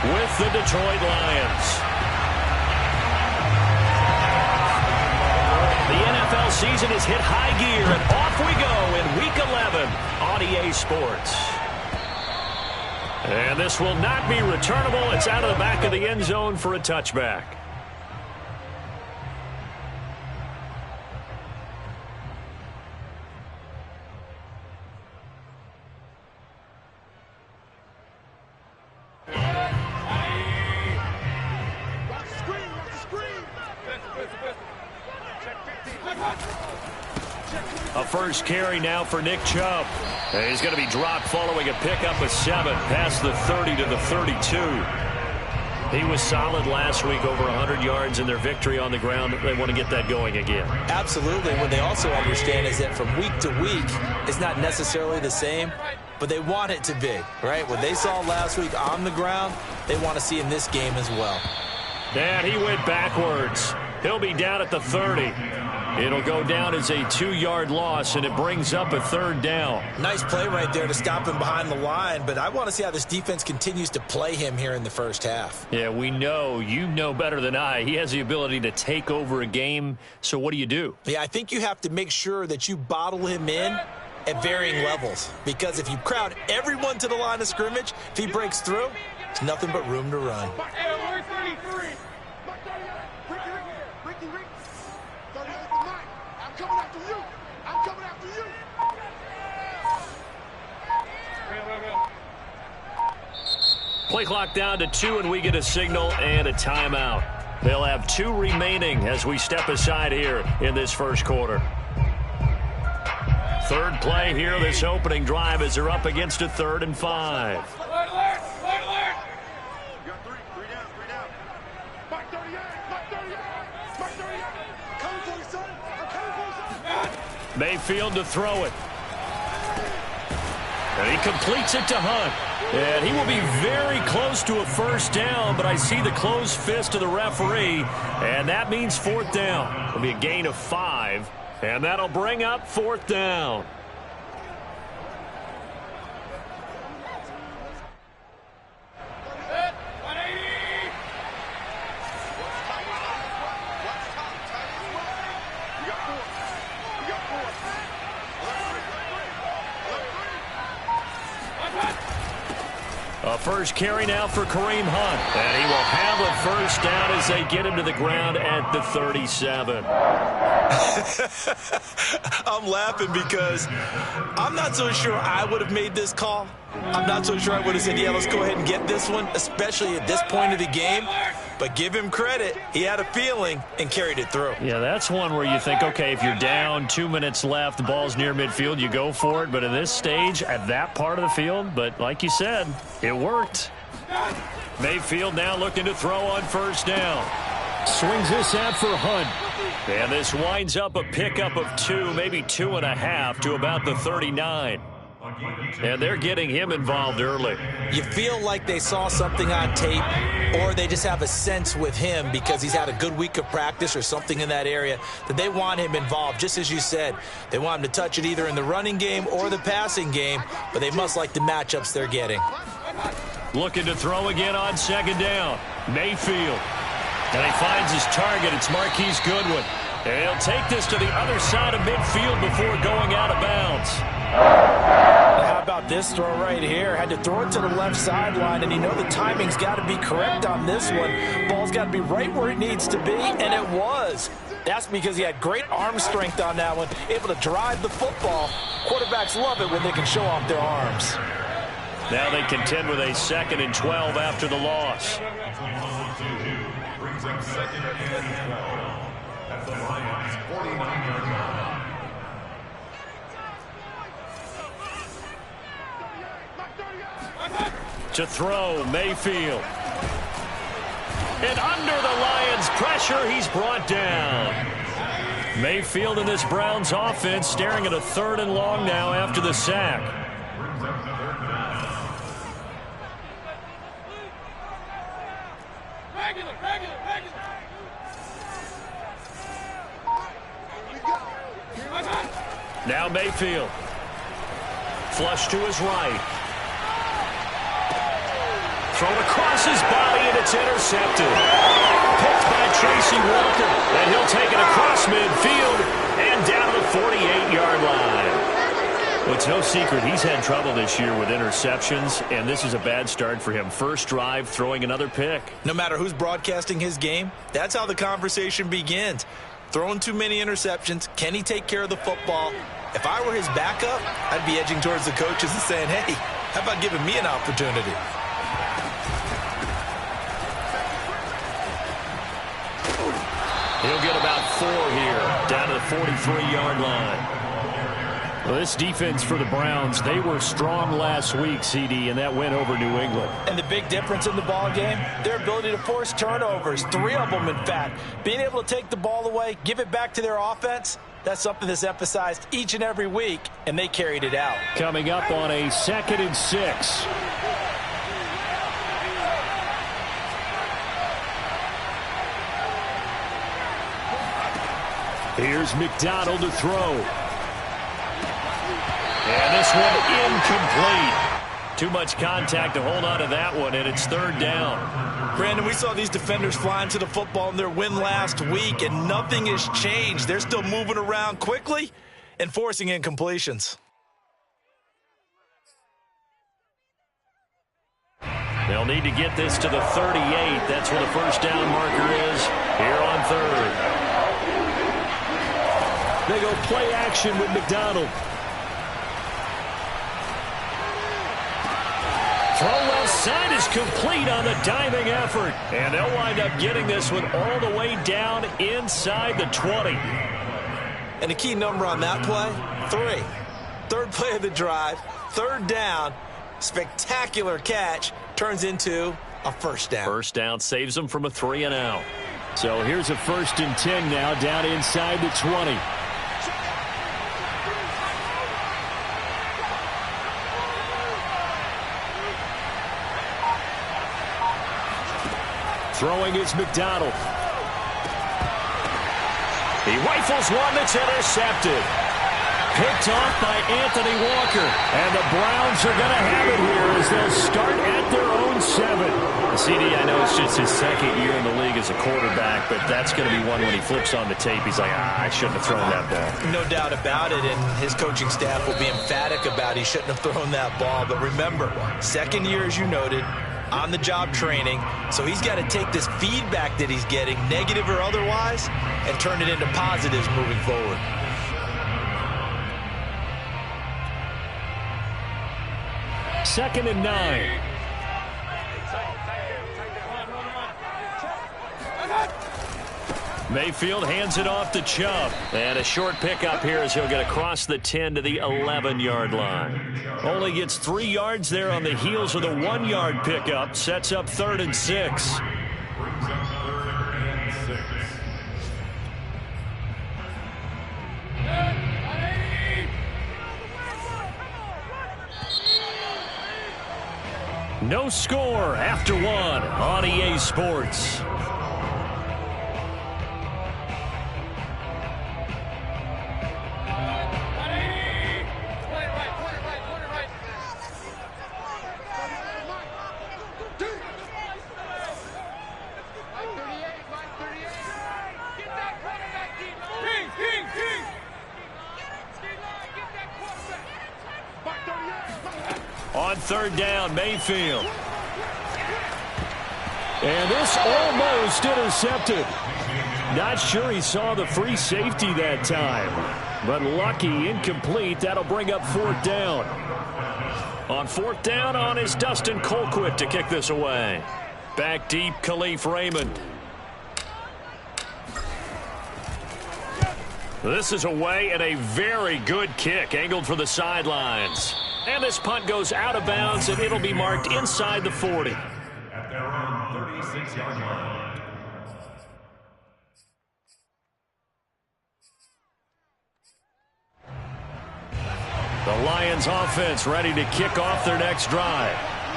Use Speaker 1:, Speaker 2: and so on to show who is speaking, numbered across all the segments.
Speaker 1: with the Detroit Lions. The NFL season has hit high gear, and off we go in Week 11 on EA Sports. And this will not be returnable. It's out of the back of the end zone for a touchback. A first carry now for Nick Chubb. He's going to be dropped following a pickup of 7 past the 30 to the 32. He was solid last week, over 100 yards in their victory on the ground. They want to get that going again.
Speaker 2: Absolutely. What they also understand is that from week to week, it's not necessarily the same, but they want it to be, right? What they saw last week on the ground, they want to see in this game as well.
Speaker 1: And he went backwards. He'll be down at the 30. It'll go down as a 2-yard loss, and it brings up a 3rd down.
Speaker 2: Nice play right there to stop him behind the line, but I want to see how this defense continues to play him here in the first half.
Speaker 1: Yeah, we know. You know better than I. He has the ability to take over a game, so what do?
Speaker 2: Yeah, I think you have to make sure that you bottle him in at varying levels, because if you crowd everyone to the line of scrimmage, if he breaks through, it's nothing but room to run.
Speaker 1: Play clock down to 2, and we get a signal and a timeout. They'll have 2 remaining as we step aside here in this first quarter. Third play here, this opening drive, as they're up against a 3rd and 5. Mayfield to throw it. And he completes it to Hunt. And he will be very close to a first down, but I see the closed fist of the referee, and that means 4th down. It'll be a gain of 5, and that'll bring up 4th down. A first carry now for Kareem Hunt. And he will have a first down as they get him to the ground at the 37.
Speaker 2: I'm laughing because I'm not so sure I would have made this call. I'm not so sure I would have said, yeah, let's go ahead and get this one, especially at this point of the game. But give him credit. He had a feeling and carried it through.
Speaker 1: Yeah, that's one where you think, okay, if you're down, 2 minutes left, the ball's near midfield, you go for it. But at this stage, at that part of the field, but like you said, it worked. Mayfield now looking to throw on first down. Swings this out for Hunt. And this winds up a pickup of 2, maybe 2.5 to about the 39. And they're getting him involved early.
Speaker 2: You feel like they saw something on tape, or they just have a sense with him because he's had a good week of practice or something in that area that they want him involved. Just as you said, they want him to touch it either in the running game or the passing game, but they must like the matchups they're getting.
Speaker 1: Looking to throw again on 2nd down. Mayfield. And he finds his target. It's Marquise Goodwin. And he'll take this to the other side of midfield before going out of bounds.
Speaker 2: How about this throw right here? Had to throw it to the left sideline, and you know the timing's got to be correct on this one. Ball's got to be right where it needs to be, and it was. That's because he had great arm strength on that one, able to drive the football. Quarterbacks love it when they can show off their arms.
Speaker 1: Now they contend with a 2nd and 12 after the loss. Brings up 2nd and 12 at the Lions' 49-yard line. To throw, Mayfield. And under the Lions' pressure, he's brought down. Mayfield in this Browns offense staring at a 3rd and long now after the sack. Now Mayfield. Flush to his right. thrown across his body, and it's intercepted. Picked by Tracy Walker, and he'll take it across midfield and down to the 48-yard line. Well, it's no secret he's had trouble this year with interceptions, and this is a bad start for him. First drive, throwing another pick.
Speaker 2: No matter who's broadcasting his game, that's how the conversation begins. Throwing too many interceptions. Can he take care of the football? If I were his backup, I'd be edging towards the coaches and saying, hey, how about giving me an opportunity?
Speaker 1: He'll get about 4 here, down to the 43-yard line. Well, this defense for the Browns, they were strong last week, CD, and that went over New England.
Speaker 2: And the big difference in the ball game, their ability to force turnovers, 3 of them, in fact. Being able to take the ball away, give it back to their offense, that's something that's emphasized each and every week, and they carried it out. Coming up on a 2nd and 6.
Speaker 1: Here's McDonald to throw. And this one incomplete. Too much contact to hold on to that one, and it's 3rd down.
Speaker 2: Brandon, we saw these defenders flying to the football in their win last week, and nothing has changed. They're still moving around quickly and forcing incompletions.
Speaker 1: They'll need to get this to the 38. That's where the first down marker is here on 3rd. They go play action with McDonald. Throw left side is complete on the diving effort. And they'll wind up getting this one all the way down inside the 20.
Speaker 2: And the key number on that play, 3. 3rd play of the drive, 3rd down, spectacular catch, turns into a first down.
Speaker 1: First down saves them from a 3 and out. So here's a 1st and 10 now, down inside the 20. Throwing is McDonald. He rifles one that's intercepted. Picked off by Anthony Walker. And the Browns are going to have it here as they'll start at their own 7. CD, I know it's just his 2nd year in the league as a quarterback, but that's going to be one when he flips on the tape. He's like, I shouldn't have thrown that ball.
Speaker 2: No doubt about it, and his coaching staff will be emphatic about he shouldn't have thrown that ball. But remember, 2nd year, as you noted, on-the-job training, so he's got to take this feedback that he's getting, negative or otherwise, and turn it into positives moving forward.
Speaker 1: Second and 9. Mayfield hands it off to Chubb. And a short pickup here as he'll get across the 10 to the 11-yard line. Only gets 3 yards there on the heels of the 1-yard pickup. Sets up 3rd and 6. No score after 1 on EA Sports. On 3rd down, Mayfield. And this almost intercepted. Not sure he saw the free safety that time. But lucky, incomplete. That'll bring up 4th down. On 4th down, on is Dustin Colquitt to kick this away. Back deep, Khalif Raymond. This is away and a very good kick, angled for the sidelines. And this punt goes out of bounds, and it'll be marked inside the 40. At their own 36-yard line. The Lions offense ready to kick off their next drive.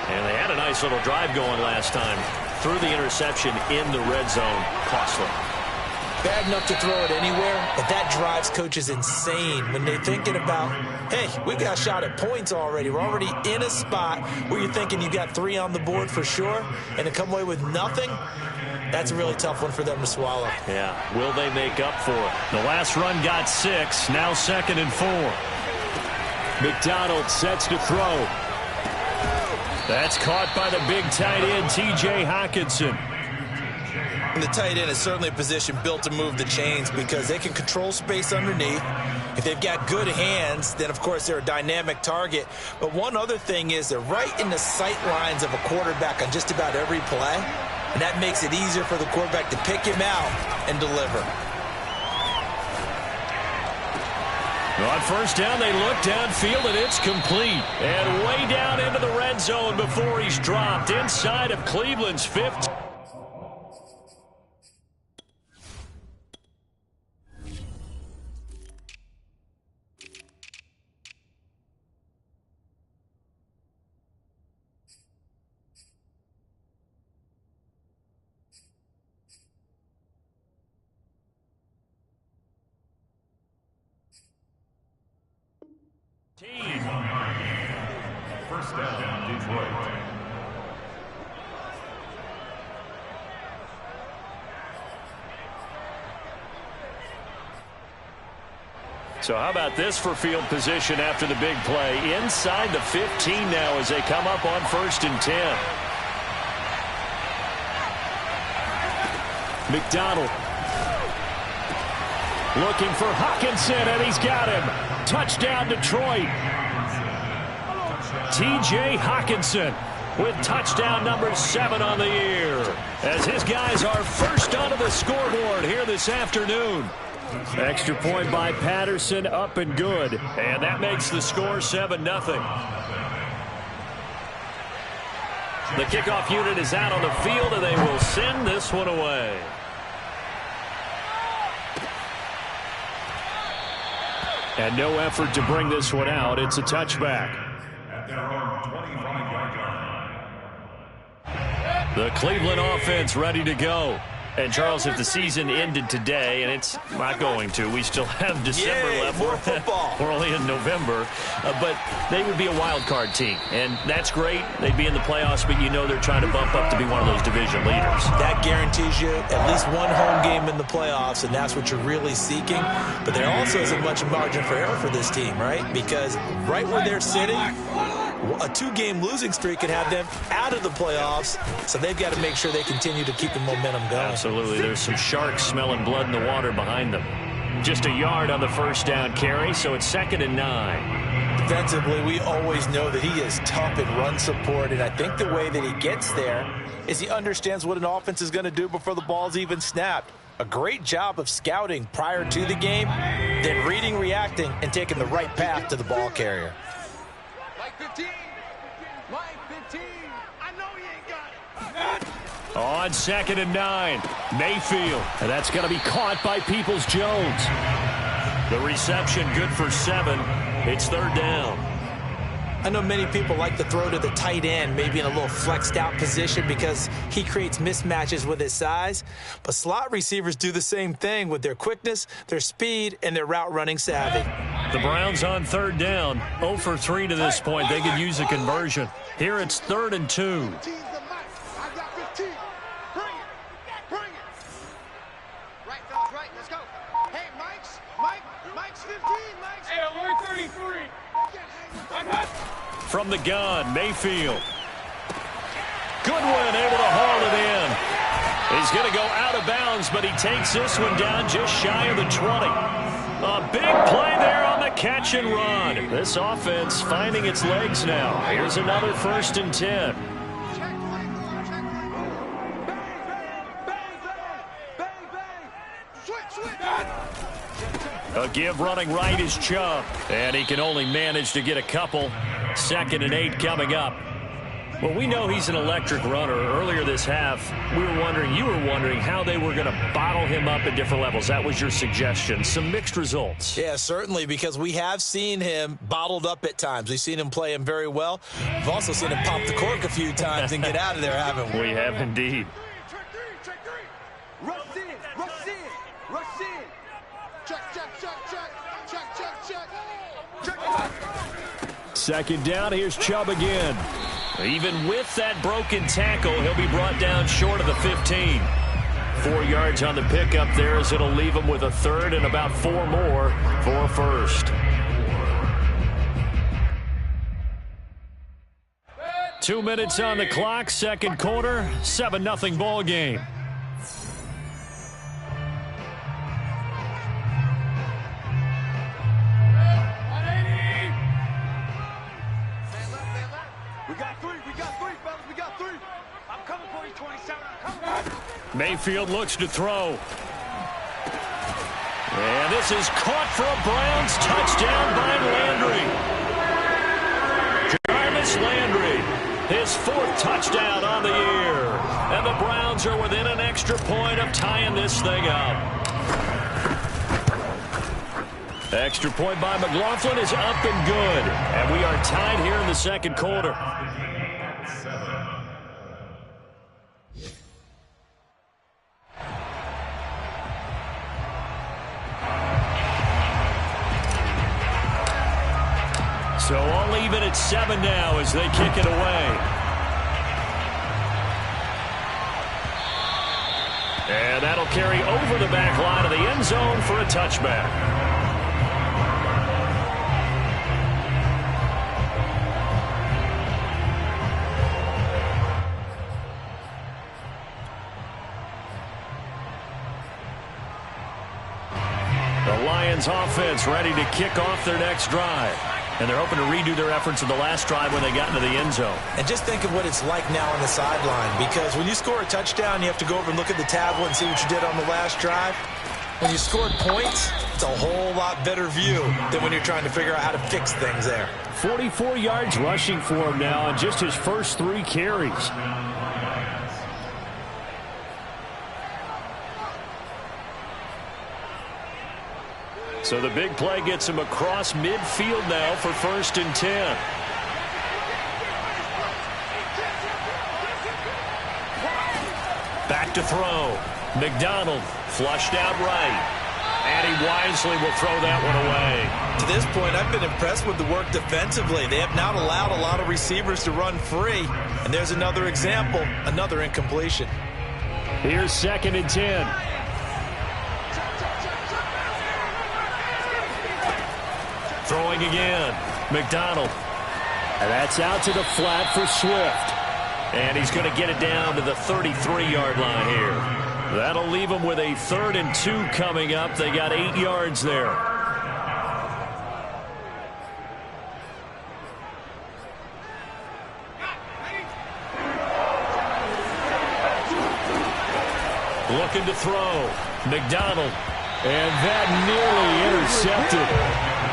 Speaker 1: And they had a nice little drive going last time. Threw the interception in the red zone. Costly.
Speaker 2: bad enough to throw it anywhere, but that drives coaches insane when they're thinking about, hey, we got a shot at points already. We're already in a spot where you're thinking you got 3 on the board for sure, and to come away with nothing, that's a really tough one for them to swallow.
Speaker 1: Yeah, will they make up for it? The last run got 6, now 2nd and 4.
Speaker 3: McDonald sets to throw.
Speaker 1: That's caught by the big tight end, T.J. Hockenson.
Speaker 2: And the tight end is certainly a position built to move the chains because they can control space underneath. If they've got good hands, then, of course, they're a dynamic target. But one other thing is they're right in the sight lines of a quarterback on just about every play, and that makes it easier for the quarterback to pick him out and deliver.
Speaker 1: On first down, they look downfield, and it's complete. And way down into the red zone before he's dropped inside of Cleveland's 15.
Speaker 4: First down, Detroit.
Speaker 1: So how about this for field position after the big play? Inside the 15 now as they come up on 1st and 10.
Speaker 3: McDonald
Speaker 1: looking for Hockenson, and he's got him. Touchdown, Detroit. T.J. Hockenson with touchdown number 7 on the year, as his guys are first onto the scoreboard here this afternoon. Extra point by Patterson, up and good. And that makes the score 7-0. The kickoff unit is out on the field, and they will send this one away. And no effort to bring this one out. It's a touchback.
Speaker 4: At their own 25-yard line.
Speaker 1: The Cleveland offense ready to go. And, Charles, if the season ended today, and it's not going to, we still have December left.
Speaker 2: More football.
Speaker 1: We're only in November. But they would be a wild card team. And that's great. They'd be in the playoffs, but you know they're trying to bump up to be one of those division leaders.
Speaker 2: That guarantees you at least one home game in the playoffs, and that's what you're really seeking. But there also isn't much margin for error for this team, right? Because right where they're sitting, a 2-game losing streak can have them out of the playoffs, so they've got to make sure they continue to keep the momentum going.
Speaker 1: Absolutely. There's some sharks smelling blood in the water behind them. Just a yard on the first down carry, so it's 2nd and 9.
Speaker 2: Defensively, we always know that he is tough in run support, and I think the way that he gets there is he understands what an offense is going to do before the ball's even snapped. A great job of scouting prior to the game, then reading, reacting, and taking the right path to the ball carrier.
Speaker 5: Like 15. Like 15. I know he ain't got it.
Speaker 1: On 2nd and 9, Mayfield. And that's going to be caught by Peoples-Jones. The reception good for 7. It's 3rd down.
Speaker 2: I know many people like to throw to the tight end, maybe in a little flexed out position because he creates mismatches with his size. But slot receivers do the same thing with their quickness, their speed, and their route running savvy.
Speaker 1: The Browns on 3rd down. 0 for 3 to this point. They could use a conversion. Here it's 3rd and 2. From the gun, Mayfield. Goodwin able to haul it in. He's going to go out of bounds, but he takes this one down just shy of the 20. A big play there on the catch and run. This offense finding its legs now. Here's another 1st and 10. A give running right is Chubb, and he can only manage to get a couple. 2nd and 8 coming up. Well, we know he's an electric runner. Earlier this half, you were wondering how they were going to bottle him up at different levels. That was your suggestion. Some mixed results.
Speaker 2: Yeah, certainly, because we have seen him bottled up at times. We've seen him play him very well. We've also seen him pop the cork a few times and get out of there, haven't we?
Speaker 1: We have indeed.
Speaker 5: Check three. Rush in. see it. Check, check, check, check. Check, check, check. Check.
Speaker 1: Second down, here's Chubb again. Even with that broken tackle, he'll be brought down short of the 15. 4 yards on the pickup there as it'll leave him with a third and about 4 more for first. 2 minutes on the clock, second quarter, 7-0 ball game. Mayfield looks to throw. And this is caught for a Browns touchdown by Landry. Jarvis Landry, his 4th touchdown on the year. And the Browns are within an extra point of tying this thing up. Extra point by McLaughlin is up and good. And we are tied here in the second quarter. So all even at 7 now as they kick it away. And that'll carry over the back line of the end zone for a touchback. The Lions offense ready to kick off their next drive. And they're hoping to redo their efforts in the last drive when they got into the end zone.
Speaker 2: And just think of what it's like now on the sideline, because when you score a touchdown, you have to go over and look at the tablet and see what you did on the last drive. When you scored points, it's a whole lot better view than when you're trying to figure out how to fix things there.
Speaker 1: 44 yards rushing for him now on just his first 3 carries. So the big play gets him across midfield now for 1st and 10. Back to throw. McDonald flushed out right. And he wisely will throw that one away.
Speaker 2: To this point, I've been impressed with the work defensively. They have not allowed a lot of receivers to run free. And there's another example, another incompletion.
Speaker 1: Here's 2nd and 10. Throwing again. McDonald. And that's out to the flat for Swift. And he's going to get it down to the 33-yard line here. That'll leave him with a 3rd and 2 coming up. They got 8 yards there. Looking to throw. McDonald. And that nearly intercepted.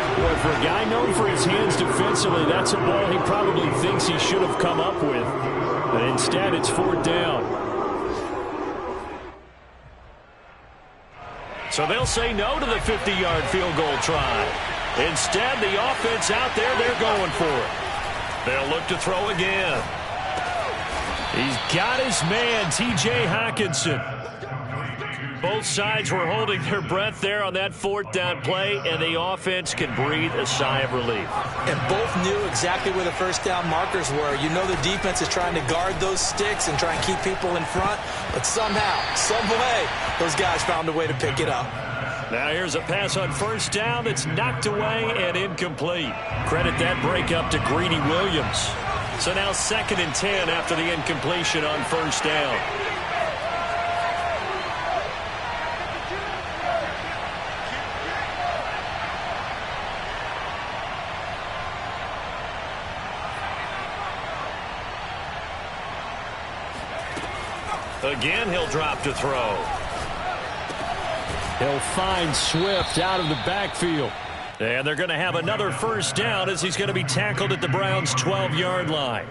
Speaker 1: Boy, for a guy known for his hands defensively, that's a ball he probably thinks he should have come up with. But instead, it's 4th down. So they'll say no to the 50-yard field goal try. Instead, the offense out there, they're going for it. They'll look to throw again. He's got his man, T.J. Hockenson. Both sides were holding their breath there on that 4th down play, and the offense can breathe a sigh of relief.
Speaker 2: And both knew exactly where the 1st down markers were. You know the defense is trying to guard those sticks and try and keep people in front, but somehow, some way, those guys found a way to pick it up.
Speaker 1: Now here's a pass on 1st down that's knocked away and incomplete. Credit that break up to Greedy Williams. So now 2nd and 10 after the incompletion on 1st down. Again, he'll drop to throw. He'll find Swift out of the backfield. And they're going to have another 1st down as he's going to be tackled at the Browns' 12-yard line.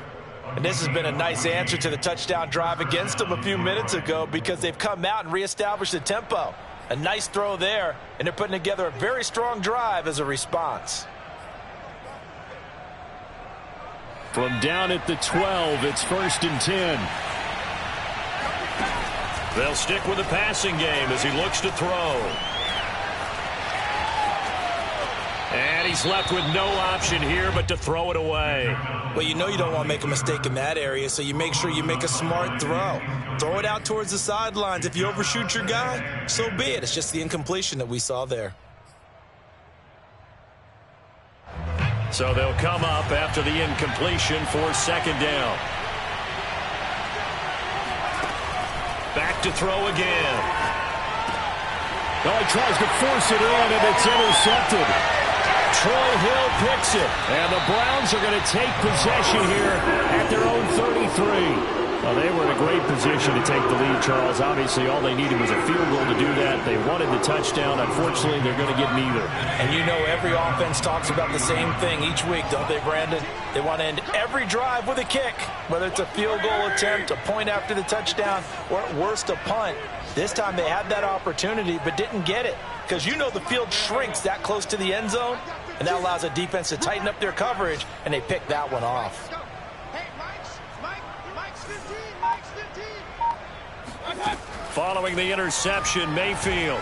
Speaker 2: And this has been a nice answer to the touchdown drive against them a few minutes ago, because they've come out and reestablished the tempo. A nice throw there, and they're putting together a very strong drive as a response.
Speaker 1: From down at the 12, it's 1st and 10. They'll stick with the passing game as he looks to throw. he's left with no option here but to throw it away.
Speaker 2: Well, you know you don't want to make a mistake in that area, so you make sure you make a smart throw. Throw it out towards the sidelines. If you overshoot your guy, so be it. It's just the incompletion that we saw there.
Speaker 1: So they'll come up after the incompletion for second down. Back to throw again.
Speaker 3: Oh, he tries to force it in, and it's intercepted.
Speaker 1: Troy Hill picks it.
Speaker 3: And the Browns are going to take possession here at their own 33.
Speaker 1: Well, they were in a great position to take the lead, Charles. Obviously, all they needed was a field goal to do that. They wanted the touchdown. Unfortunately, they're going to get neither.
Speaker 2: And you know every offense talks about the same thing each week, don't they, Brandon? They want to end every drive with a kick, whether it's a field goal attempt, a point after the touchdown, or at worst, a punt. This time they had that opportunity but didn't get it because you know the field shrinks that close to the end zone, and that allows a defense to tighten up their coverage, and they picked that one off.
Speaker 1: Following the interception, Mayfield.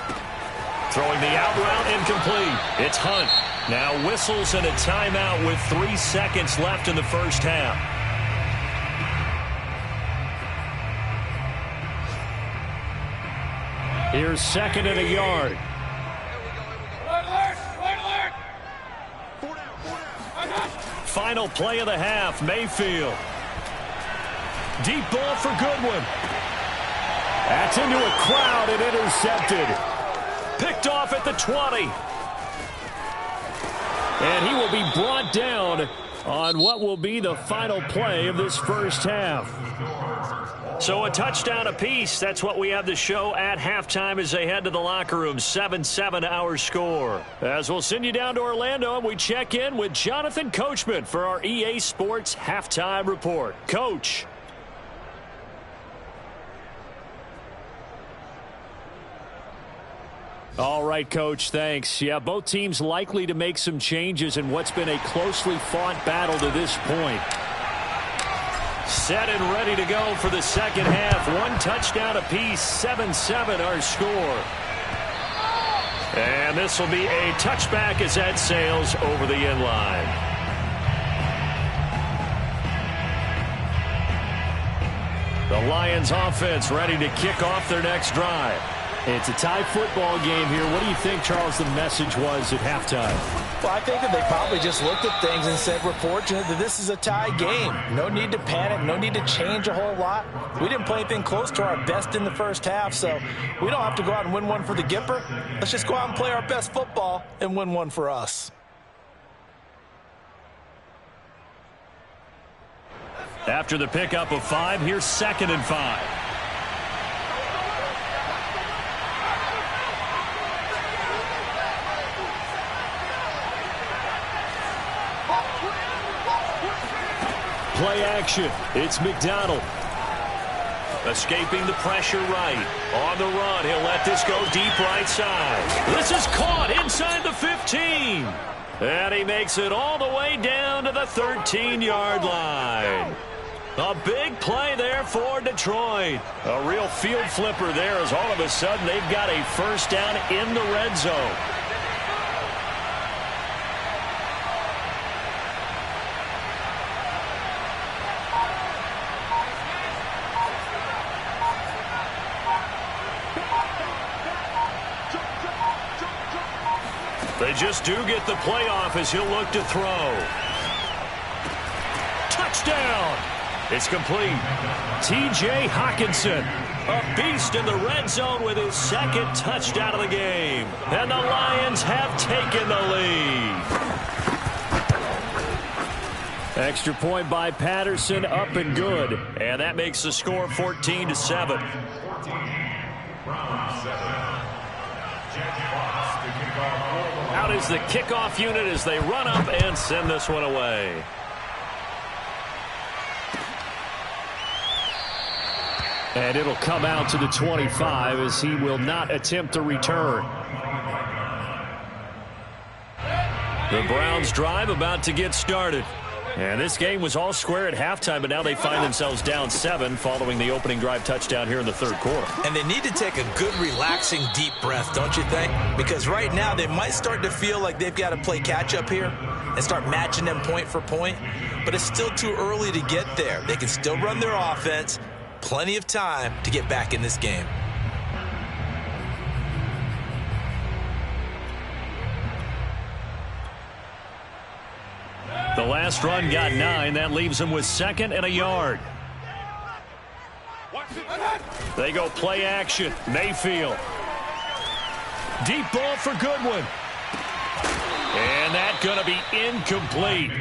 Speaker 1: Throwing the out route incomplete. It's Hunt. Now whistles and a timeout with 3 seconds left in the first half. Here's second and a yard. Final play of the half, Mayfield. Deep ball for Goodwin. That's into a crowd and intercepted. Picked off at the 20. And he will be brought down on what will be the final play of this first half. So a touchdown apiece. That's what we have to show at halftime as they head to the locker room. 7-7 our score. As we'll send you down to Orlando, and we check in with Jonathan Coachman for our EA Sports Halftime Report. Coach. All right, Coach, thanks. Yeah, both teams likely to make some changes in what's been a closely fought battle to this point. Set and ready to go for the second half. One touchdown apiece, 7-7 our score. And this will be a touchback as that sails over the end line. The Lions offense ready to kick off their next drive. It's a tie football game here. What do you think, Charles, the message was at halftime?
Speaker 2: Well, I think that they probably just looked at things and said, we're fortunate that this is a tie game. No need to panic. No need to change a whole lot. We didn't play anything close to our best in the first half, so we don't have to go out and win one for the Gipper. Let's just go out and play our best football and win one for us.
Speaker 1: After the pickup of 5, here's 2nd and 5. Play action. It's McDonald. Escaping the pressure right. On the run. He'll let this go deep right side. This is caught inside the 15. And he makes it all the way down to the 13-yard line. A big play there for Detroit. A real field flipper there as all of a sudden they've got a first down in the red zone. They just do get the playoff as he'll look to throw. Touchdown! It's complete. T.J. Hockenson, a beast in the red zone with his second touchdown of the game. And the Lions have taken the lead. Extra point by Patterson, up and good. And that makes the score 14-7. Out is the kickoff unit as they run up and send this one away. And it'll come out to the 25 as he will not attempt to return. The Browns drive about to get started. And this game was all square at halftime, but now they find themselves down 7 following the opening drive touchdown here in the third quarter.
Speaker 2: And they need to take a good, relaxing, deep breath, don't you think? Because right now they might start to feel like they've got to play catch-up here and start matching them point for point. But it's still too early to get there. They can still run their offense. Plenty of time to get back in this game.
Speaker 1: The last run got 9. That leaves them with 2nd and a yard. They go play action. Mayfield. Deep ball for Goodwin. And that's going to be incomplete.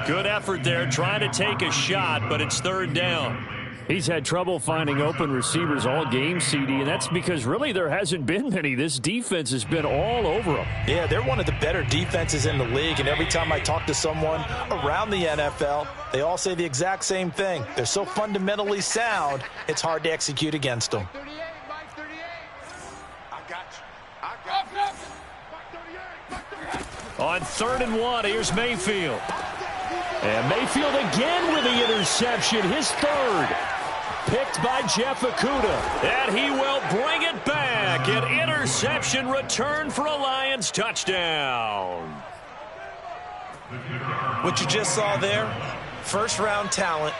Speaker 1: Good effort there trying to take a shot, but it's 3rd down. He's had trouble finding open receivers all game, CD, and that's because really there hasn't been many. This defense has been all over them.
Speaker 2: Yeah, they're one of the better defenses in the league, and every time I talk to someone around the NFL, they all say the exact same thing. They're so fundamentally sound, it's hard to execute against them.
Speaker 1: On 3rd and 1, here's Mayfield. And Mayfield again with the interception, his 3rd. Picked by Jeff Okudah. And he will bring it back. An interception return for a Lions touchdown.
Speaker 2: What you just saw there, first-round talent,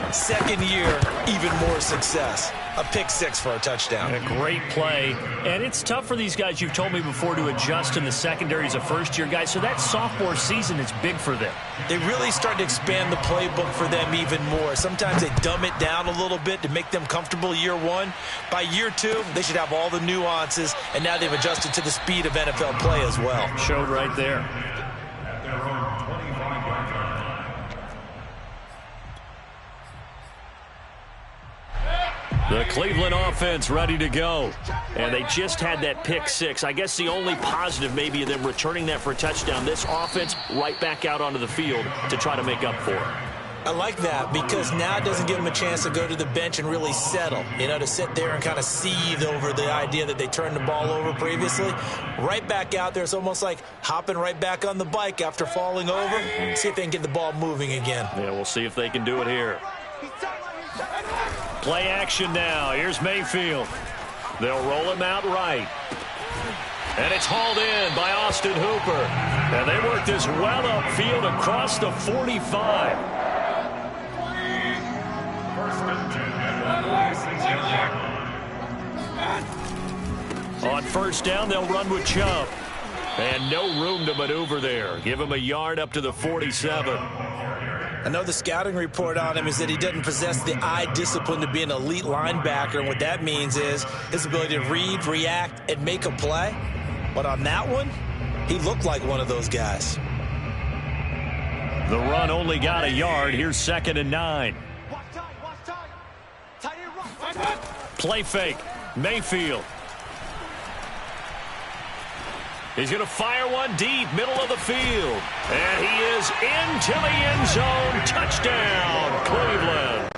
Speaker 2: 2nd year, even more success. A pick 6 for a touchdown.
Speaker 1: A great play. And it's tough for these guys, you've told me before, to adjust in the secondary as a first-year guy. So that sophomore season is big for them.
Speaker 2: They really start to expand the playbook for them even more. Sometimes they dumb it down a little bit to make them comfortable year 1. By year 2, they should have all the nuances, and now they've adjusted to the speed of NFL play as well.
Speaker 1: Showed right there.
Speaker 4: At their own 25-yard line.
Speaker 1: The Cleveland offense ready to go. And they just had that pick 6. I guess the only positive maybe of them returning that for a touchdown. This offense right back out onto the field to try to make up for it.
Speaker 2: I like that because now it doesn't give them a chance to go to the bench and really settle, to sit there and kind of seethe over the idea that they turned the ball over previously. Right back out there, it's almost like hopping right back on the bike after falling over. See if they can get the ball moving again.
Speaker 1: Yeah, we'll see if they can do it here. Play action now. Here's Mayfield. They'll roll him out right. And it's hauled in by Austin Hooper. And they work this well upfield across the 45. On 1st down, they'll run with Chubb. And no room to maneuver there. Give him a yard up to the 47.
Speaker 2: I know the scouting report on him is that he doesn't possess the eye discipline to be an elite linebacker, and what that means is his ability to read, react, and make a play. But on that one, he looked like one of those guys.
Speaker 1: The run only got a yard. Here's 2nd and 9. Play fake. Mayfield. He's going to fire one deep, middle of the field. And he is into the end zone. Touchdown, Cleveland.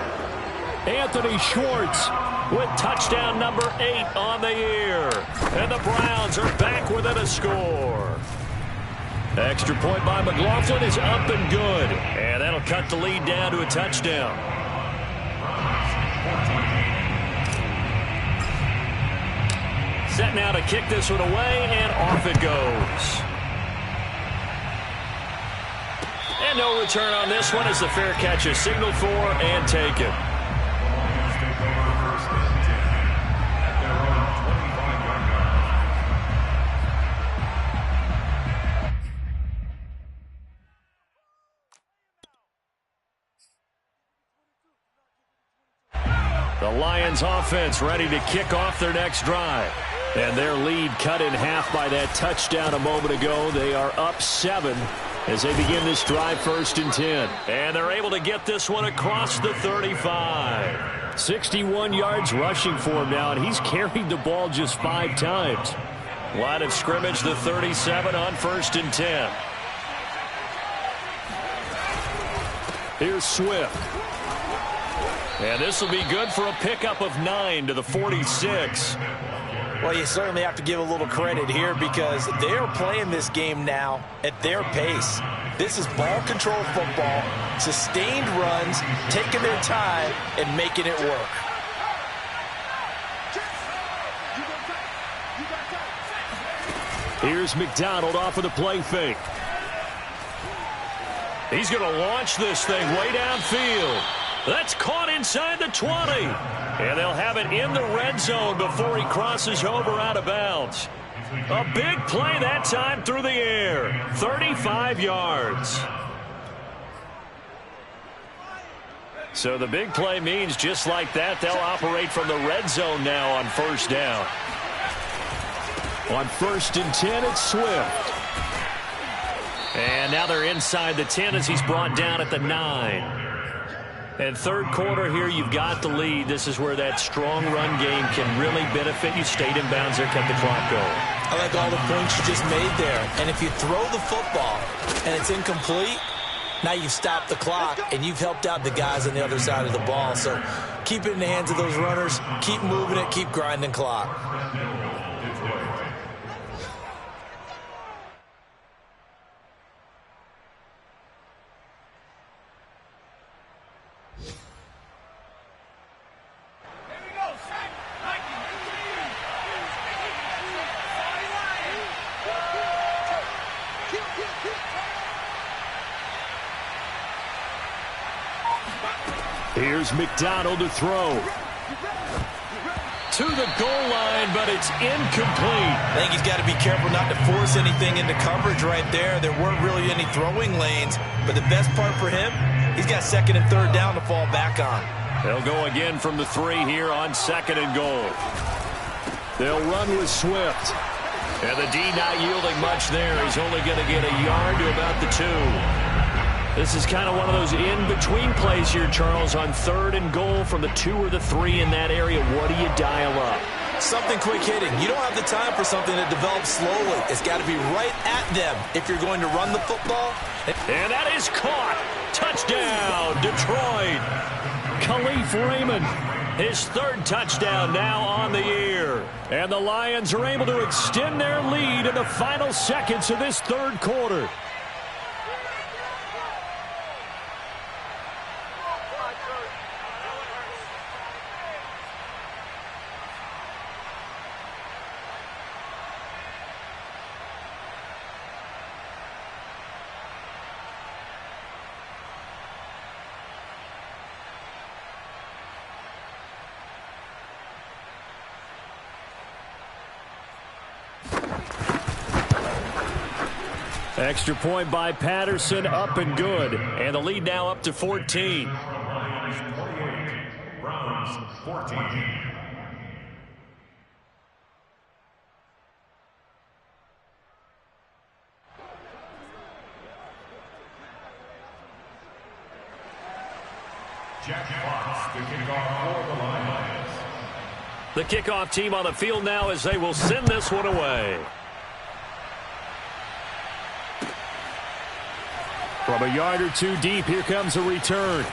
Speaker 1: Anthony Schwartz with touchdown number 8 on the year. And the Browns are back within a score. Extra point by McLaughlin is up and good. And that'll cut the lead down to a touchdown. Set now to kick this one away, and off it goes. And no return on this one as the fair catch is signaled for and taken. The Lions offense ready to kick off their next drive. And their lead cut in half by that touchdown a moment ago. They are up 7 as they begin this drive 1st and 10. And they're able to get this one across the 35. 61 yards rushing for him now, and he's carried the ball just 5 times. Line of scrimmage, the 37 on 1st and 10. Here's Swift. And this will be good for a pickup of 9 to the 46.
Speaker 2: Well, you certainly have to give a little credit here because they are playing this game now at their pace. This is ball control football, sustained runs, taking their time, and making it work.
Speaker 3: Here's McDonald off of the play fake.
Speaker 1: He's going to launch this thing way downfield. That's caught inside the 20. And they'll have it in the red zone before he crosses over out of bounds. A big play that time through the air. 35 yards. So the big play means just like that, they'll operate from the red zone now on first down.
Speaker 3: On 1st and 10, it's Swift.
Speaker 1: And now they're inside the 10 as he's brought down at the 9. And third quarter here, you've got the lead. This is where that strong run game can really benefit you. Stayed in bounds there, kept the clock going.
Speaker 2: I like all the points you just made there. And if you throw the football and it's incomplete, now you've stopped the clock and you've helped out the guys on the other side of the ball. So keep it in the hands of those runners. Keep moving it. Keep grinding clock.
Speaker 3: Here's McDonald to throw.
Speaker 1: To the goal line, but it's incomplete.
Speaker 2: I think he's got to be careful not to force anything into coverage right there. There weren't really any throwing lanes, but the best part for him, he's got 2nd and 3rd down to fall back on.
Speaker 1: They'll go again from the 3 here on 2nd and goal.
Speaker 3: They'll run with Swift.
Speaker 1: And the D not yielding much there. He's only going to get a yard to about the 2. This is kind of one of those in-between plays here, Charles, on 3rd and goal from the 2 or the 3 in that area. What do you dial up?
Speaker 2: Something quick hitting. You don't have the time for something that develops slowly. It's got to be right at them if you're going to run the football.
Speaker 1: And that is caught. Touchdown, Detroit. Khalif Raymond, his 3rd touchdown now on the year. And the Lions are able to extend their lead in the final seconds of this 3rd quarter. Extra point by Patterson, up and good. And the lead now up to 14.
Speaker 4: Browns 14. Jack Fox, the kickoff for the Lions.
Speaker 1: The kickoff team on the field now as they will send this one away.
Speaker 3: From a yard or 2 deep, here comes a return.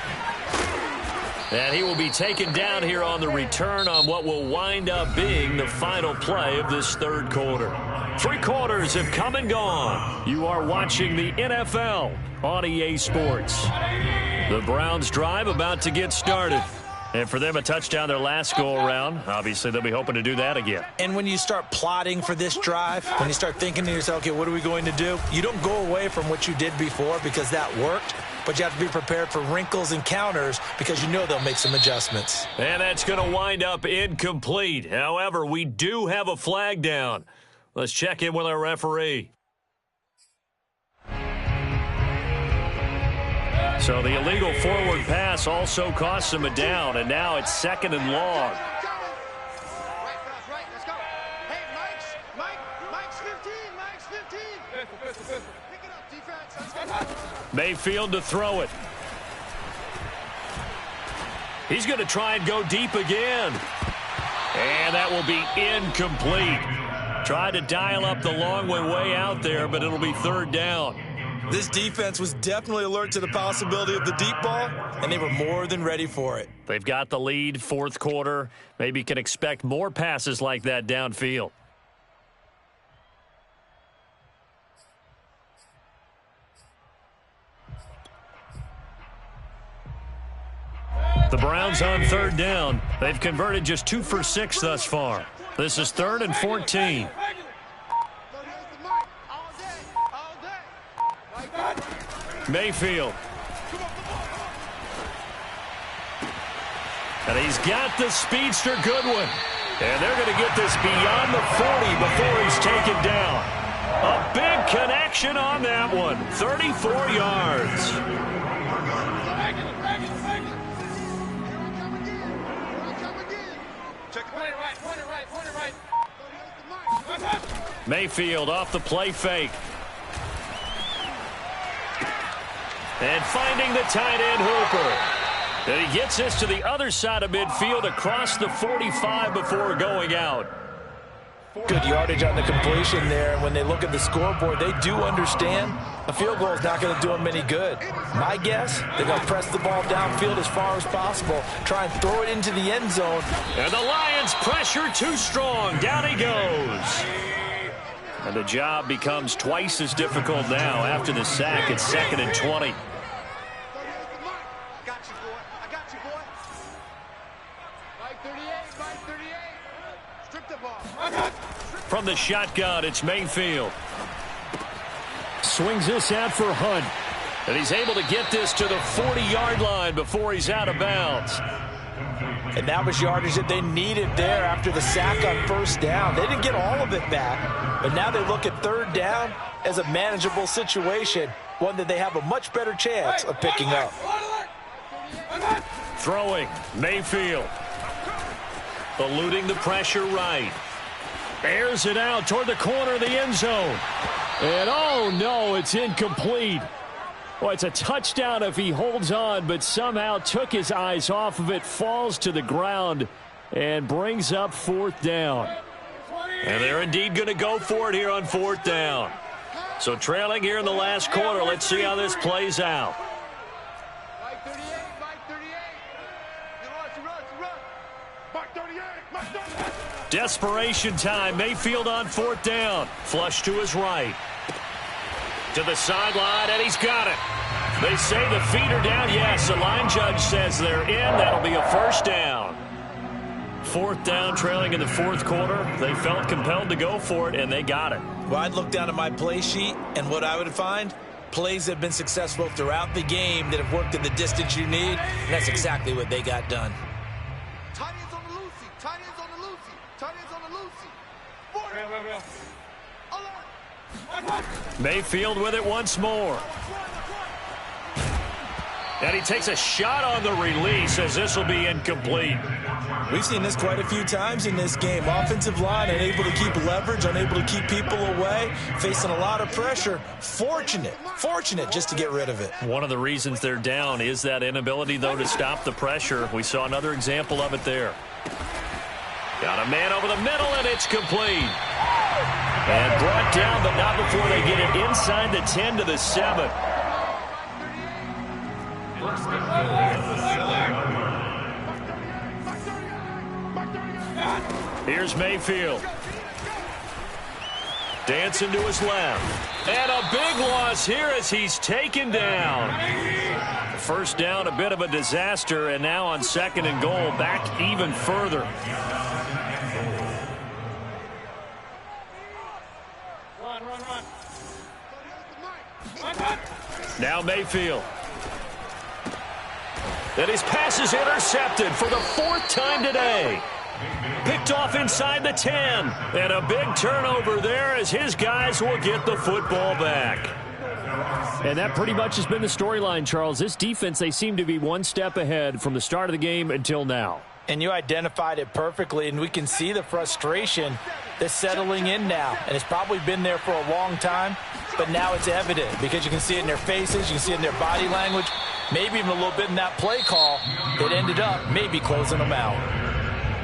Speaker 1: And he will be taken down here on the return on what will wind up being the final play of this 3rd quarter. 3 quarters have come and gone. You are watching the NFL on EA Sports. The Browns drive about to get started. And for them, a touchdown their last go-around. Obviously, they'll be hoping to do that again.
Speaker 2: And when you start plotting for this drive, when you start thinking to yourself, okay, what are we going to do? You don't go away from what you did before because that worked, but you have to be prepared for wrinkles and counters because you know they'll make some adjustments.
Speaker 1: And that's going to wind up incomplete. However, we do have a flag down. Let's check in with our referee. So the illegal forward pass also costs him a down, and now it's 2nd and long.
Speaker 5: Right, let's go. Hey, Mike's 15, Mike's 15. Pick it up, defense, let's go.
Speaker 1: Mayfield to throw it. He's going to try and go deep again. And that will be incomplete. Tried to dial up the long way out there, but it'll be 3rd down.
Speaker 2: This defense was definitely alert to the possibility of the deep ball, and they were more than ready for it.
Speaker 1: They've got the lead, fourth quarter. Maybe can expect more passes like that downfield. The Browns on third down. They've converted just 2 for 6 thus far. This is 3rd and 14. Mayfield. And he's got the speedster Goodwin. And they're going to get this beyond the 40 before he's taken down. A big connection on that one. 34 yards. Mayfield off the play fake. And finding the tight end Hooper. And he gets this to the other side of midfield across the 45 before going out.
Speaker 2: Good yardage on the completion there. When they look at the scoreboard, they do understand a field goal is not going to do them any good. My guess, they're going to press the ball downfield as far as possible, try and throw it into the end zone.
Speaker 1: And the Lions pressure too strong. Down he goes. And the job becomes twice as difficult now after the sack. It's 2nd and 20.
Speaker 5: I got you, boy. Mike 38, Mike 38. Strip the ball.
Speaker 1: From the shotgun, it's Mayfield.
Speaker 3: Swings this out for Hunt.
Speaker 1: And he's able to get this to the 40-yard line before he's out of bounds.
Speaker 2: And that was yardage that they needed there after the sack on first down. They didn't get all of it back, but now they look at third down as a manageable situation, one that they have a much better chance of picking up.
Speaker 1: Throwing, Mayfield. Eluding the pressure right. Airs it out toward the corner of the end zone.
Speaker 3: And oh no, it's incomplete. Well, it's a touchdown if he holds on, but somehow took his eyes off of it, falls to the ground, and brings up 4th down.
Speaker 1: And they're indeed going to go for it here on 4th down. So trailing here in the last quarter, let's see how this plays out.
Speaker 5: Mike 38, Mike 38. Run. Mike 38, Mike 38.
Speaker 1: Desperation time. Mayfield on 4th down. Flush to his right. To the sideline, and he's got it. They say the feet are down. Yes, the line judge says they're in. That'll be a 1st down. 4th down, trailing in the 4th quarter. They felt compelled to go for it, and they got it.
Speaker 2: Well, I'd look down at my play sheet, and what I would find, plays that have been successful throughout the game that have worked at the distance you need, and that's exactly what they got done.
Speaker 5: Tight ends on the Lucy. Tight ends on the Lucy. Tight ends on the Lucy.
Speaker 1: Mayfield with it once more. And he takes a shot on the release as this will be incomplete.
Speaker 2: We've seen this quite a few times in this game. Offensive line unable to keep leverage, unable to keep people away, facing a lot of pressure. Fortunate just to get rid of it.
Speaker 1: One of the reasons they're down is that inability, though, to stop the pressure. We saw another example of it there. Got a man over the middle, and it's complete. And brought down, but not before they get it inside the 10 to the 7. Here's Mayfield. Dancing to his left. And a big loss here as he's taken down. First down, a bit of a disaster, and now on 2nd and goal, back even further. Now Mayfield. And his pass is intercepted for the 4th time today. Picked off inside the 10. And a big turnover there as his guys will get the football back.
Speaker 3: And that pretty much has been the storyline, Charles. This defense, they seem to be one step ahead from the start of the game until now.
Speaker 2: And you identified it perfectly, and we can see the frustration that's settling in now. And it's probably been there for a long time, but now it's evident because you can see it in their faces, you can see it in their body language, maybe even a little bit in that play call that ended up maybe closing them out.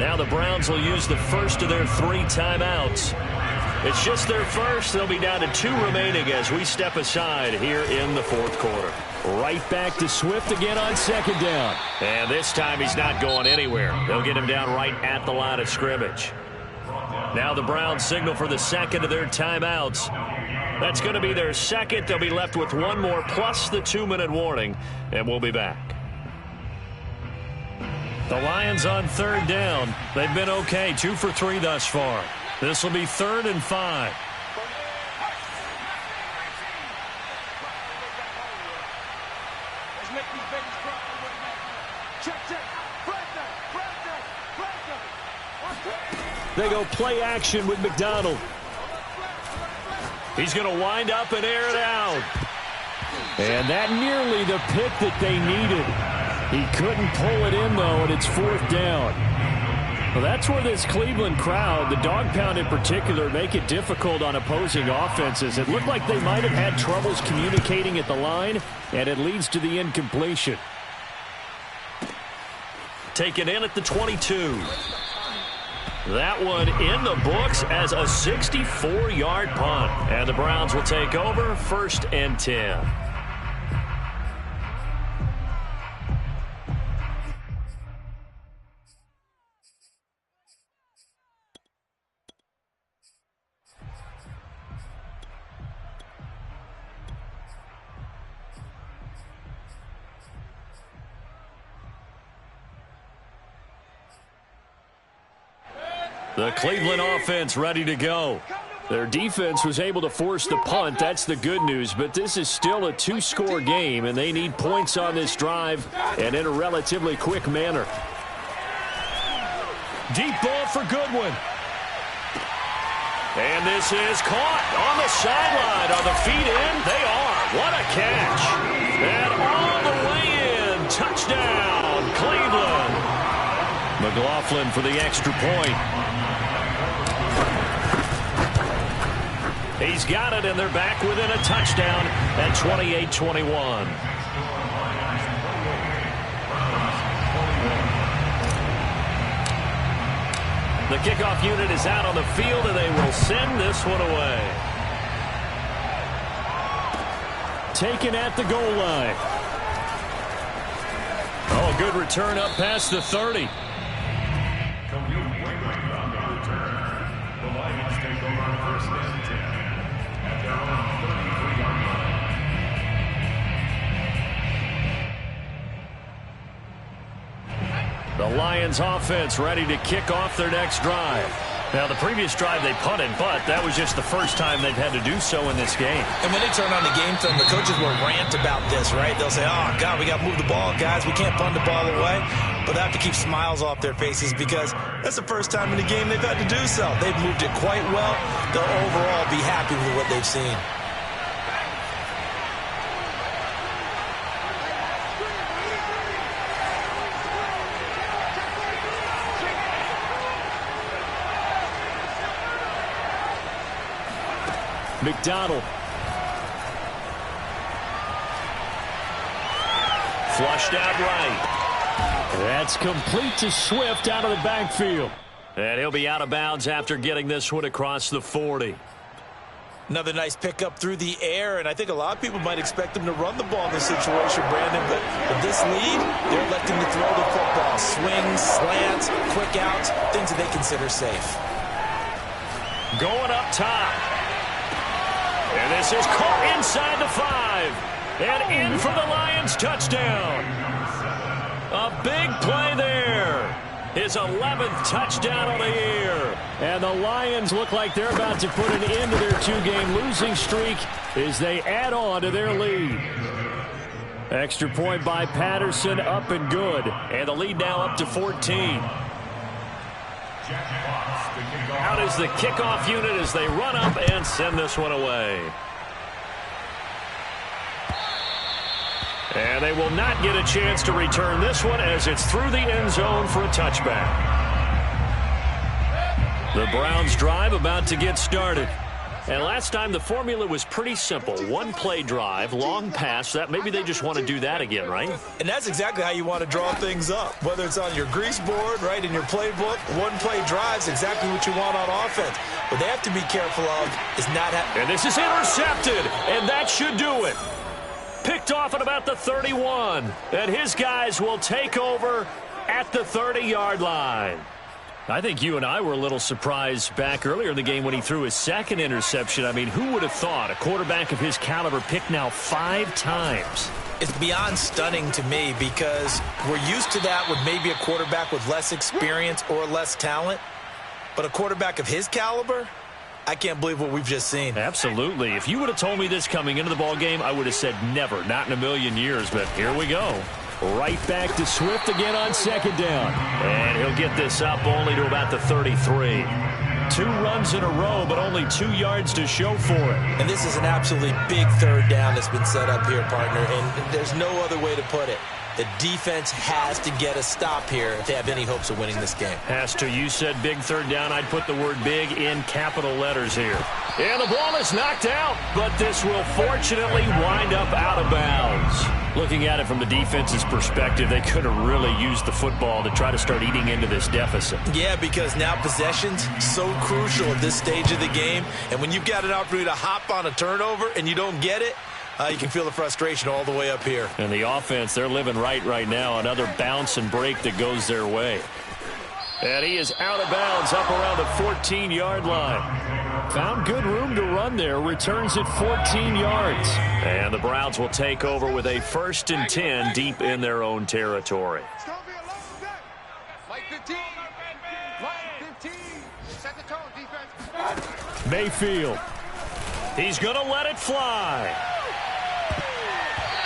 Speaker 1: Now the Browns will use the first of their 3 timeouts. It's just their first. They'll be down to 2 remaining as we step aside here in the fourth quarter.
Speaker 3: Right back to Swift again on second down.
Speaker 1: And this time he's not going anywhere. They'll get him down right at the line of scrimmage. Now the Browns signal for the second of their timeouts. That's going to be their second. They'll be left with 1 more plus the 2-minute warning, and we'll be back. The Lions on third down. They've been okay, 2 for 3 thus far. This will be 3rd and 5.
Speaker 3: They go play action with McDonald.
Speaker 1: He's going to wind up and air it out.
Speaker 3: And that nearly the pick that they needed. He couldn't pull it in, though, and it's 4th down. Well, that's where this Cleveland crowd, the dog pound in particular, make it difficult on opposing offenses. It looked like they might have had troubles communicating at the line, and it leads to the incompletion.
Speaker 1: Taken in at the 22. That one in the books as a 64-yard punt. And the Browns will take over 1st and 10. The Cleveland offense ready to go.
Speaker 3: Their defense was able to force the punt. That's the good news. But this is still a 2-score game, and they need points on this drive and in a relatively quick manner.
Speaker 1: Deep ball for Goodwin. And this is caught on the sideline. Are the feet in? They are. What a catch. And all the way in. Touchdown, Cleveland. McLaughlin for the extra point. He's got it, and they're back within a touchdown at 28-21. The kickoff unit is out on the field, and they will send this one away.
Speaker 3: Taken at the goal line.
Speaker 1: Oh, good return up past the 30. The Lions offense ready to kick off their next drive. Now, the previous drive they punted, but that was just the first time they've had to do so in this game.
Speaker 2: And when they turn on the game film, the coaches will rant about this, right? They'll say, oh, God, we got to move the ball, guys. We can't punt the ball away. But they have to keep smiles off their faces because that's the first time in the game they've had to do so. They've moved it quite well. They'll overall be happy with what they've seen.
Speaker 3: McDonald.
Speaker 1: Flushed out right.
Speaker 3: That's complete to Swift out of the backfield.
Speaker 1: And he'll be out of bounds after getting this one across the 40.
Speaker 2: Another nice pickup through the air, and I think a lot of people might expect him to run the ball in this situation, Brandon, but with this lead, they're electing to throw the football. Swings, slants, quick outs, things that they consider safe.
Speaker 1: Going up top. And this is caught inside the 5. And in for the Lions touchdown. A big play there. His 11th touchdown of the year.
Speaker 3: And the Lions look like they're about to put an end to their 2-game losing streak as they add on to their lead. Extra point by Patterson, up and good.
Speaker 1: And the lead now up to 14. Out is the kickoff unit as they run up and send this one away. And they will not get a chance to return this one as it's through the end zone for a touchback. The Browns drive about to get started.
Speaker 3: And last time the formula was pretty simple. One play drive, long pass. That maybe they just want to do that again, right?
Speaker 2: And that's exactly how you want to draw things up. Whether it's on your grease board, right, in your playbook, one play drive is exactly what you want on offense. What they have to be careful of is not having...
Speaker 3: And this is intercepted, and that should do it. Picked off at about the 31, and his guys will take over at the 30-yard line. I think you and I were a little surprised back earlier in the game when he threw his second interception. I mean, who would have thought a quarterback of his caliber picked now 5 times?
Speaker 2: It's beyond stunning to me because we're used to that with maybe a quarterback with less experience or less talent. But a quarterback of his caliber, I can't believe what we've just seen.
Speaker 3: Absolutely. If you would have told me this coming into the ball game, I would have said never, not in a million years. But here we go. Right back to Swift again on second down. And he'll get this up only to about the 33. 2 runs in a row, but only 2 yards to show for it.
Speaker 2: And this is an absolutely big third down that's been set up here, partner. And there's no other way to put it. The defense has to get a stop here if they have any hopes of winning this game.
Speaker 3: Has to. You said big third down. I'd put the word big in capital letters here. And the ball is knocked out, but this will fortunately wind up out of bounds. Looking at it from the defense's perspective, they could have really used the football to try to start eating into this deficit.
Speaker 2: Yeah, because now possession's so crucial at this stage of the game. And when you've got an opportunity to hop on a turnover and you don't get it, you can feel the frustration all the way up here.
Speaker 3: And the offense, they're living right now. Another bounce and break that goes their way. And he is out of bounds up around the 14-yard line. Found good room to run there. Returns at 14 yards. And the Browns will take over with a 1st and 10 deep in their own territory.
Speaker 5: It's going to be a long day. Like 15. Like 15. Set the tone, defense.
Speaker 3: Mayfield. He's going to let it fly.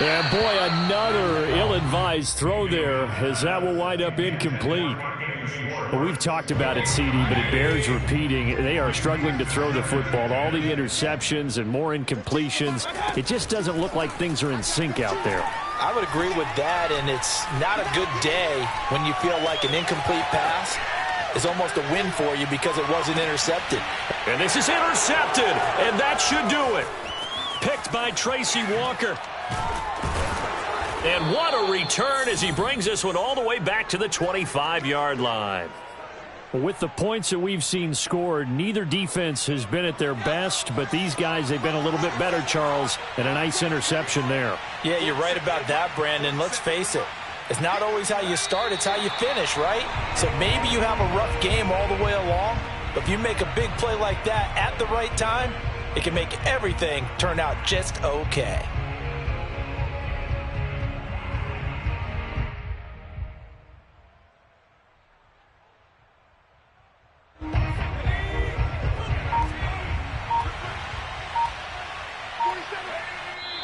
Speaker 3: And boy, another ill-advised throw there as that will wind up incomplete. Well, we've talked about it, CD, but it bears repeating. They are struggling to throw the football. All the interceptions and more incompletions. It just doesn't look like things are in sync out there.
Speaker 2: I would agree with that, and it's not a good day when you feel like an incomplete pass is almost a win for you because it wasn't intercepted.
Speaker 3: And this is intercepted, and that should do it. Picked by Tracy Walker. And what a return as he brings this one all the way back to the 25-yard line. With the points that we've seen scored, neither defense has been at their best, but these guys, they've been a little bit better, Charles, and a nice interception there.
Speaker 2: Yeah, you're right about that, Brandon. Let's face it. It's not always how you start, it's how you finish, right? So maybe you have a rough game all the way along, but if you make a big play like that at the right time, it can make everything turn out just okay.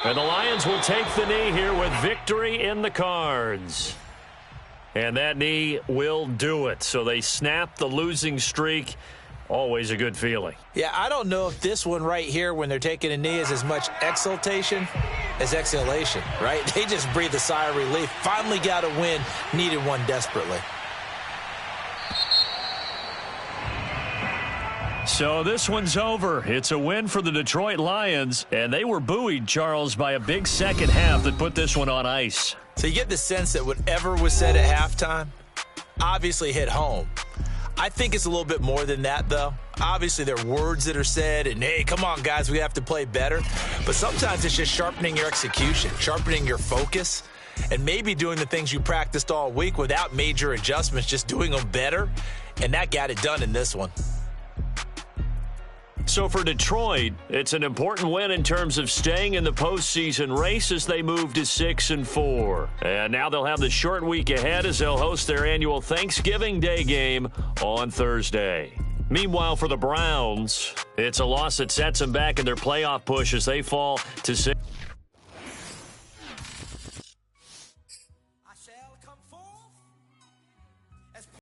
Speaker 3: And the Lions will take the knee here with victory in the cards. And that knee will do it. So they snap the losing streak. Always a good feeling.
Speaker 2: Yeah, I don't know if this one right here when they're taking a knee is as much exultation as exhalation, right? They just breathe a sigh of relief. Finally got a win. Needed one desperately.
Speaker 3: So this one's over. It's a win for the Detroit Lions, and they were buoyed, Charles, by a big second half that put this one on ice.
Speaker 2: So you get the sense that whatever was said at halftime obviously hit home. I think it's a little bit more than that, though. Obviously, there are words that are said, and, hey, come on, guys, we have to play better. But sometimes it's just sharpening your execution, sharpening your focus, and maybe doing the things you practiced all week without major adjustments, just doing them better. And that got it done in this one.
Speaker 3: So for Detroit, it's an important win in terms of staying in the postseason race as they move to 6-4. And now they'll have the short week ahead as they'll host their annual Thanksgiving Day game on Thursday. Meanwhile, for the Browns, it's a loss that sets them back in their playoff push as they fall to 6.